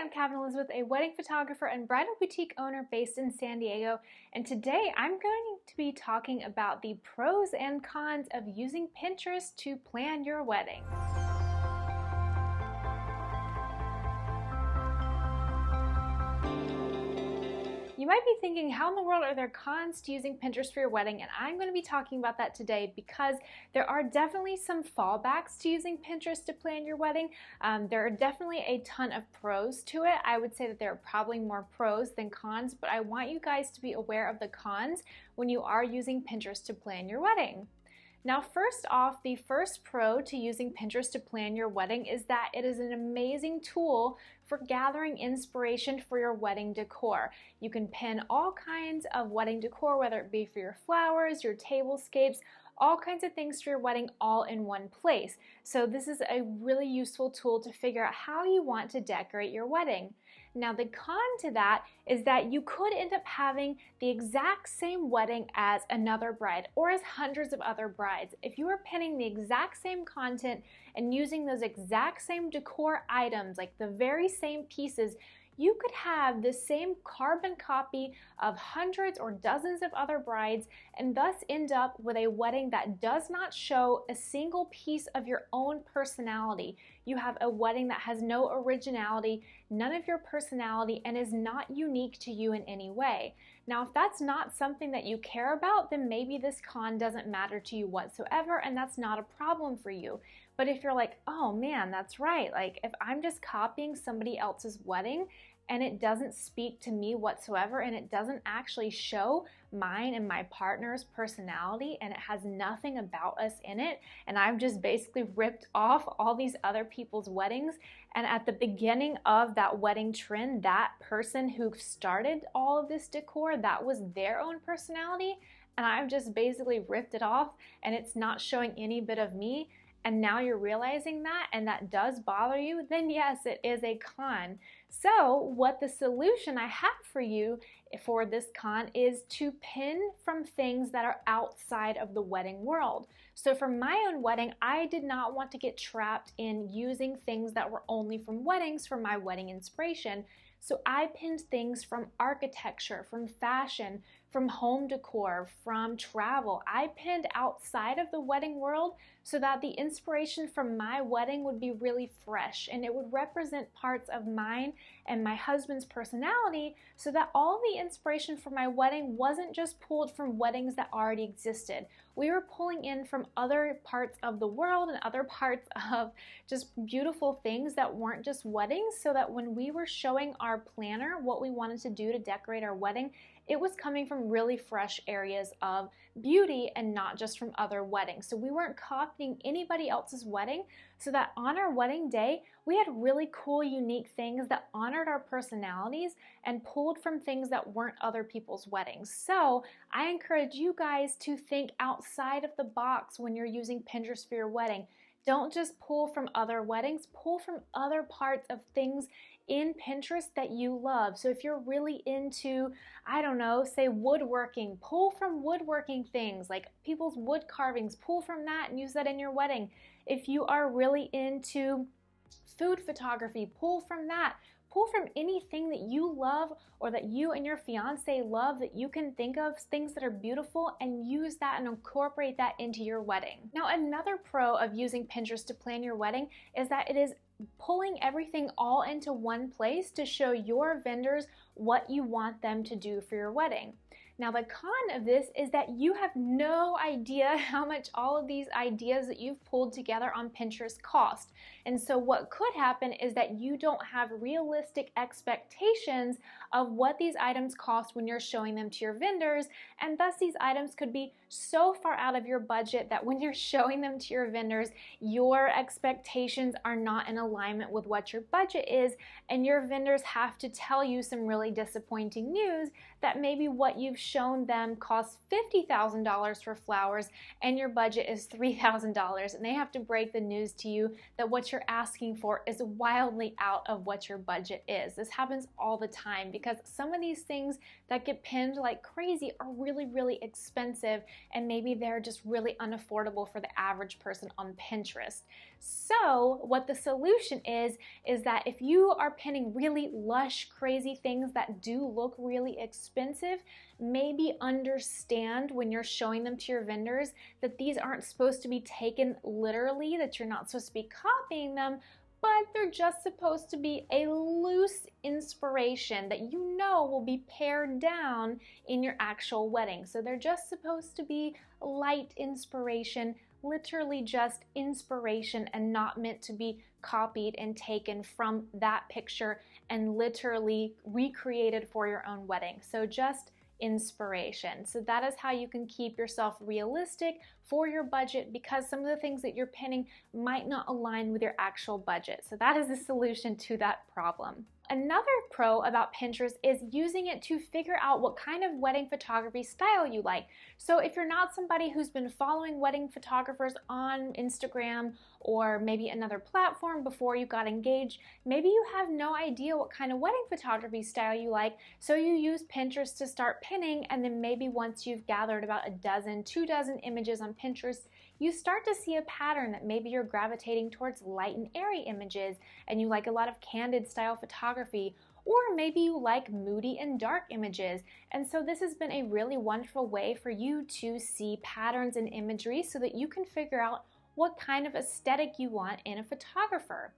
Hi, I'm Cavin Elizabeth, a wedding photographer and bridal boutique owner based in San Diego, and today I'm going to be talking about the pros and cons of using Pinterest to plan your wedding. You might be thinking, how in the world are there cons to using Pinterest for your wedding? And I'm going to be talking about that today because there are definitely some fallbacks to using Pinterest to plan your wedding. There are definitely a ton of pros to it. I would say that there are probably more pros than cons, but I want you guys to be aware of the cons when you are using Pinterest to plan your wedding. Now, first off, the first pro to using Pinterest to plan your wedding is that it is an amazing tool for gathering inspiration for your wedding decor. You can pin all kinds of wedding decor, whether it be for your flowers, your tablescapes, all kinds of things for your wedding all in one place. So this is a really useful tool to figure out how you want to decorate your wedding. Now the con to that is that you could end up having the exact same wedding as another bride or as hundreds of other brides. If you are pinning the exact same content and using those exact same decor items, like the very same pieces, you could have the same carbon copy of hundreds or dozens of other brides and thus end up with a wedding that does not show a single piece of your own personality. You have a wedding that has no originality, none of your personality, and is not unique to you in any way. Now, if that's not something that you care about, then maybe this con doesn't matter to you whatsoever, and that's not a problem for you. But if you're like, oh man, that's right, like if I'm just copying somebody else's wedding and it doesn't speak to me whatsoever and it doesn't actually show mine and my partner's personality and it has nothing about us in it, and I've just basically ripped off all these other people's weddings, and at the beginning of that wedding trend, that person who started all of this decor, that was their own personality, and I've just basically ripped it off and it's not showing any bit of me, and now you're realizing that and that does bother you, then yes, it is a con. So what the solution I have for you for this con is to pin from things that are outside of the wedding world. So for my own wedding, I did not want to get trapped in using things that were only from weddings for my wedding inspiration. So I pinned things from architecture, from fashion, from home decor, from travel. I pinned outside of the wedding world so that the inspiration from my wedding would be really fresh and it would represent parts of mine and my husband's personality, so that all the inspiration for my wedding wasn't just pulled from weddings that already existed. We were pulling in from other parts of the world and other parts of just beautiful things that weren't just weddings, so that when we were showing our planner what we wanted to do to decorate our wedding, it was coming from really fresh areas of beauty and not just from other weddings. So we weren't copying anybody else's wedding, so that on our wedding day, we had really cool, unique things that honored our personalities and pulled from things that weren't other people's weddings. So I encourage you guys to think outside of the box when you're using Pinterest for your wedding. Don't just pull from other weddings, pull from other parts of things in Pinterest that you love. So if you're really into, I don't know, say woodworking, pull from woodworking things like people's wood carvings, pull from that and use that in your wedding. If you are really into food photography, pull from that. Pull from anything that you love or that you and your fiance love, that you can think of things that are beautiful, and use that and incorporate that into your wedding. Now, another pro of using Pinterest to plan your wedding is that it is pulling everything all into one place to show your vendors what you want them to do for your wedding. Now, the con of this is that you have no idea how much all of these ideas that you've pulled together on Pinterest cost. And so what could happen is that you don't have realistic expectations of what these items cost when you're showing them to your vendors, and thus these items could be so far out of your budget that when you're showing them to your vendors, your expectations are not in alignment with what your budget is, and your vendors have to tell you some really disappointing news that maybe what you've shown them costs $50,000 for flowers and your budget is $3,000, and they have to break the news to you that what you're asking for is wildly out of what your budget is. This happens all the time because some of these things that get pinned like crazy are really, really expensive, and maybe they're just really unaffordable for the average person on Pinterest. So what the solution is that if you are pinning really lush, crazy things that do look really expensive, maybe understand when you're showing them to your vendors that these aren't supposed to be taken literally, that you're not supposed to be copying them, but they're just supposed to be a loose inspiration that you know will be pared down in your actual wedding. So they're just supposed to be light inspiration, literally just inspiration, and not meant to be copied and taken from that picture and literally recreated for your own wedding. So just inspiration. So that is how you can keep yourself realistic for your budget, because some of the things that you're pinning might not align with your actual budget. So that is the solution to that problem. Another pro about Pinterest is using it to figure out what kind of wedding photography style you like. So if you're not somebody who's been following wedding photographers on Instagram or maybe another platform before you got engaged, maybe you have no idea what kind of wedding photography style you like, so you use Pinterest to start pinning, and then maybe once you've gathered about a dozen, 2 dozen images on Pinterest, you start to see a pattern that maybe you're gravitating towards light and airy images and you like a lot of candid style photography, or maybe you like moody and dark images. And so this has been a really wonderful way for you to see patterns in imagery so that you can figure out what kind of aesthetic you want in a photographer.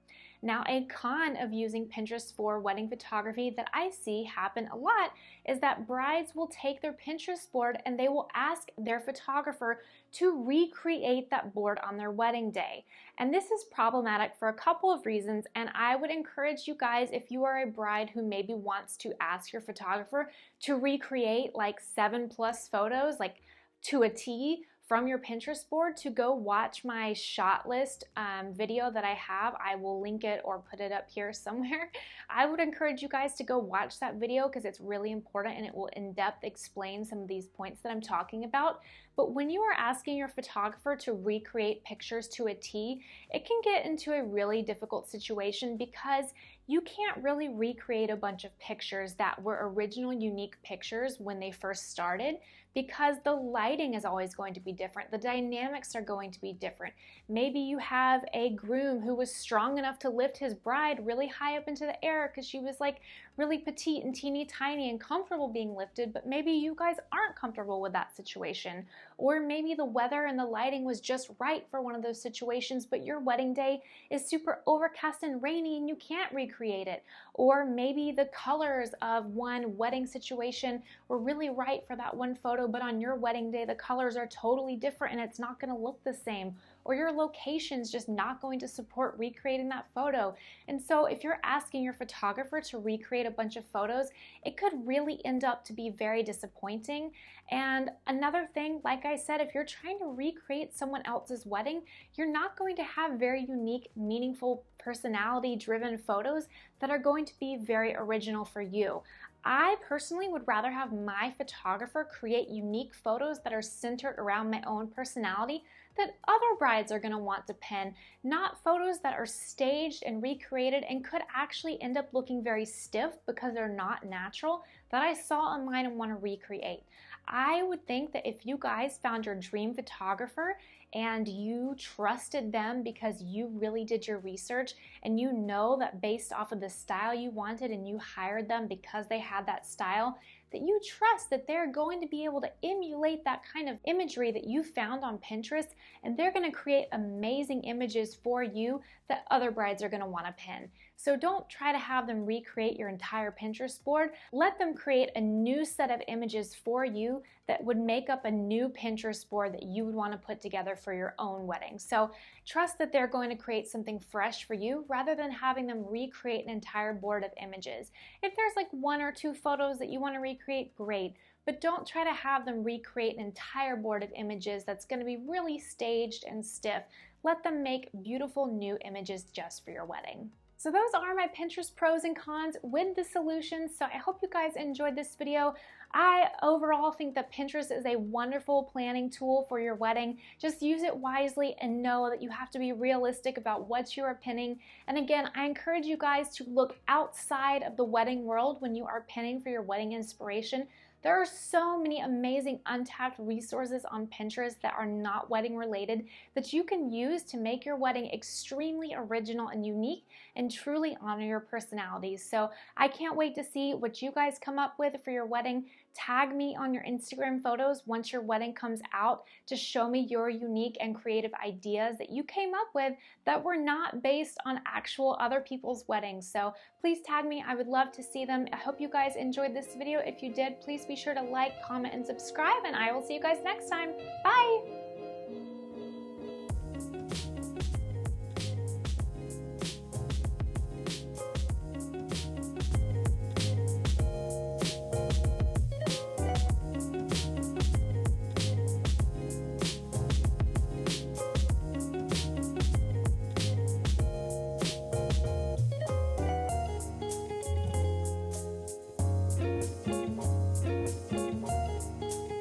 Now, a con of using Pinterest for wedding photography that I see happen a lot is that brides will take their Pinterest board and they will ask their photographer to recreate that board on their wedding day. And this is problematic for a couple of reasons, and I would encourage you guys, if you are a bride who maybe wants to ask your photographer to recreate like 7+ photos, like to a T, from your Pinterest board, to go watch my shot list video that I have. I will link it or put it up here somewhere. I would encourage you guys to go watch that video because it's really important and it will in-depth explain some of these points that I'm talking about. But when you are asking your photographer to recreate pictures to a T, it can get into a really difficult situation because you can't really recreate a bunch of pictures that were original unique pictures when they first started, because the lighting is always going to be different. The dynamics are going to be different. Maybe you have a groom who was strong enough to lift his bride really high up into the air because she was like really petite and teeny tiny and comfortable being lifted, but maybe you guys aren't comfortable with that situation. Or maybe the weather and the lighting was just right for one of those situations, but your wedding day is super overcast and rainy and you can't recreate it. Or maybe the colors of one wedding situation were really right for that one photo, but on your wedding day the colors are totally different and it's not going to look the same. Or your location's just not going to support recreating that photo. And so if you're asking your photographer to recreate a bunch of photos, it could really end up to be very disappointing. And another thing, like I said, if you're trying to recreate someone else's wedding, you're not going to have very unique, meaningful, personality-driven photos that are going to be very original for you. I personally would rather have my photographer create unique photos that are centered around my own personality that other brides are going to want to pin, not photos that are staged and recreated and could actually end up looking very stiff because they're not natural, that I saw online and want to recreate. I would think that if you guys found your dream photographer and you trusted them because you really did your research and you know that based off of the style you wanted and you hired them because they had that style, that you trust that they're going to be able to emulate that kind of imagery that you found on Pinterest, and they're going to create amazing images for you that other brides are going to want to pin. So don't try to have them recreate your entire Pinterest board. Let them create a new set of images for you that would make up a new Pinterest board that you would want to put together for your own wedding. So trust that they're going to create something fresh for you rather than having them recreate an entire board of images. If there's like 1 or 2 photos that you want to recreate, great. But don't try to have them recreate an entire board of images that's going to be really staged and stiff. Let them make beautiful new images just for your wedding. So those are my Pinterest pros and cons with the solutions. So I hope you guys enjoyed this video. I overall think that Pinterest is a wonderful planning tool for your wedding. Just use it wisely and know that you have to be realistic about what you are pinning. And again, I encourage you guys to look outside of the wedding world when you are pinning for your wedding inspiration. There are so many amazing untapped resources on Pinterest that are not wedding related that you can use to make your wedding extremely original and unique and truly honor your personalities. So I can't wait to see what you guys come up with for your wedding. Tag me on your Instagram photos once your wedding comes out to show me your unique and creative ideas that you came up with that were not based on actual other people's weddings. So please tag me. I would love to see them. I hope you guys enjoyed this video. If you did, please be sure to like, comment, and subscribe, and I will see you guys next time. Bye!